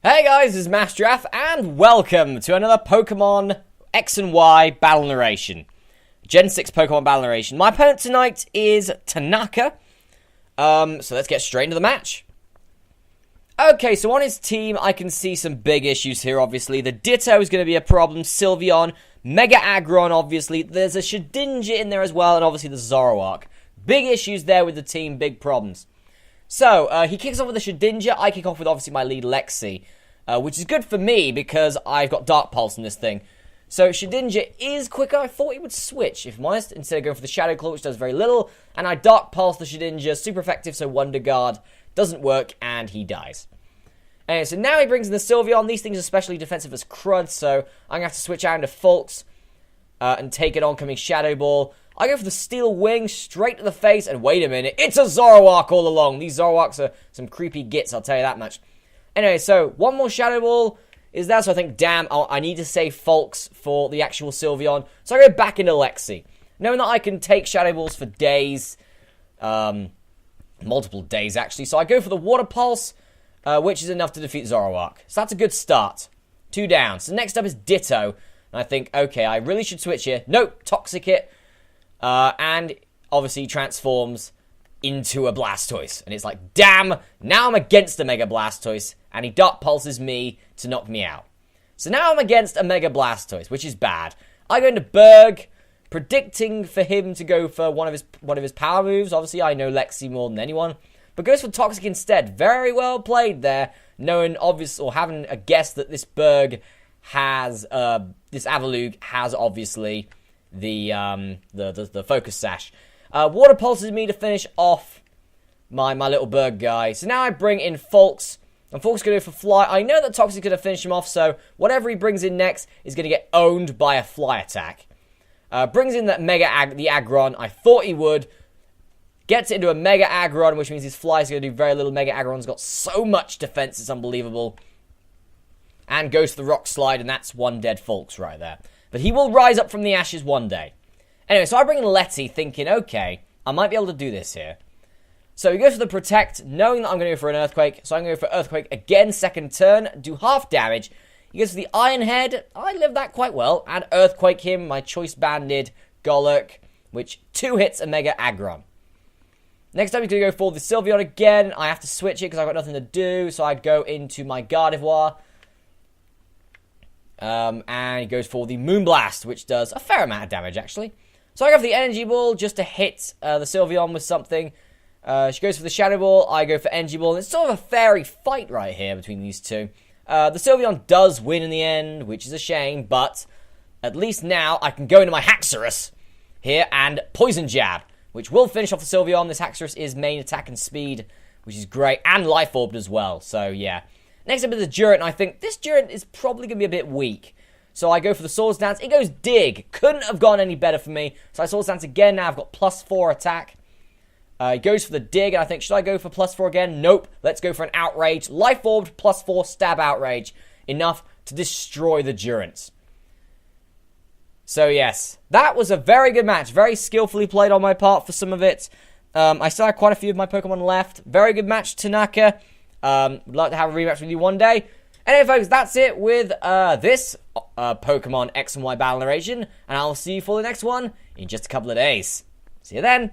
Hey guys, this is Masterath, and welcome to another Pokemon X and Y battle narration. Gen 6 Pokemon battle narration. My opponent tonight is Tanaka. So let's get straight into the match. Okay, so on his team, I can see some big issues here, obviously. The Ditto is going to be a problem. Sylveon, Mega Aggron, obviously. There's a Shedinja in there as well, and obviously the Zoroark. Big issues there with the team, big problems. So, he kicks off with the Shedinja. I kick off with, obviously, my lead, Lexi. Which is good for me, because I've got Dark Pulse in this thing. So, Shedinja is quicker. I thought he would switch, if I'm honest, instead of going for the Shadow Claw, which does very little. And I Dark Pulse the Shedinja. Super effective, so Wonder Guard doesn't work, and he dies. Anyway, so now he brings in the Sylveon. These things are especially defensive as crud, so I'm going to have to switch out into Fulks and take an oncoming Shadow Ball. I go for the Steel Wing straight to the face, and wait a minute, it's a Zoroark all along. These Zoroarks are some creepy gits, I'll tell you that much. Anyway, so one more Shadow Ball is there, so I think, damn, I need to save Fulks for the actual Sylveon. So I go back into Lexi, knowing that I can take Shadow Balls for days, multiple days actually. So I go for the Water Pulse, which is enough to defeat Zoroark. So that's a good start. 2 down. So next up is Ditto, and I think, okay, I really should switch here. Nope, Toxic Hit. And obviously transforms into a Blastoise. And it's like, damn, now I'm against a Mega Blastoise. And he Dark Pulses me to knock me out. So now I'm against a Mega Blastoise, which is bad. I go into Berg, predicting for him to go for one of his power moves. Obviously, I know Lexi more than anyone. But goes for Toxic instead. Very well played there. Knowing, obviously, or having a guess that this Berg has, this Avalugg has, obviously, the Focus Sash. Water Pulses me to finish off my little Berg guy. So now I bring in Fulks. And Fulks going to go for Fly. I know that Toxic's going to finish him off, so whatever he brings in next is going to get owned by a Fly attack. Brings in that the Aggron. I thought he would. Gets it into a Mega Aggron, which means his Fly is going to do very little. Mega Aggron's got so much defense, it's unbelievable. And goes to the Rock Slide, and that's one dead Fulks right there. But he will rise up from the ashes one day. Anyway, so I bring in Letty, thinking, okay, I might be able to do this here. So he goes for the Protect, knowing that I'm going to go for an Earthquake. So I'm going to go for Earthquake again, second turn, do half damage. He goes for the Iron Head. I lived that quite well. And Earthquake him, my Choice Banded Golurk, which 2 hits a Mega Aggron. Next time he's going to go for the Sylveon again. I have to switch it because I've got nothing to do. So I go into my Gardevoir. And he goes for the Moonblast, which does a fair amount of damage, actually. So I go for the Energy Ball just to hit the Sylveon with something. She goes for the Shadow Ball. I go for Energy Ball. And it's sort of a fairy fight right here between these two. The Sylveon does win in the end, which is a shame. But at least now I can go into my Haxorus here and Poison Jab, which will finish off the Sylveon. This Haxorus is main attack and speed, which is great. And Life Orbed as well. So, yeah. Next up is the Durant, and I think this Durant is probably going to be a bit weak. So I go for the Swords Dance. It goes Dig. Couldn't have gone any better for me. So I Swords Dance again. Now I've got +4 attack. He goes for the Dig, and I think, should I go for +4 again? Nope. Let's go for an Outrage. Life Orbed +4 Stab Outrage. Enough to destroy the Durant. So yes, that was a very good match. Very skillfully played on my part for some of it. I still have quite a few of my Pokemon left. Very good match, Tanaka. Would like to have a rematch with you one day. Anyway, folks, that's it with this Pokemon X and Y battle narration, and I'll see you for the next one in just a couple of days. See you then.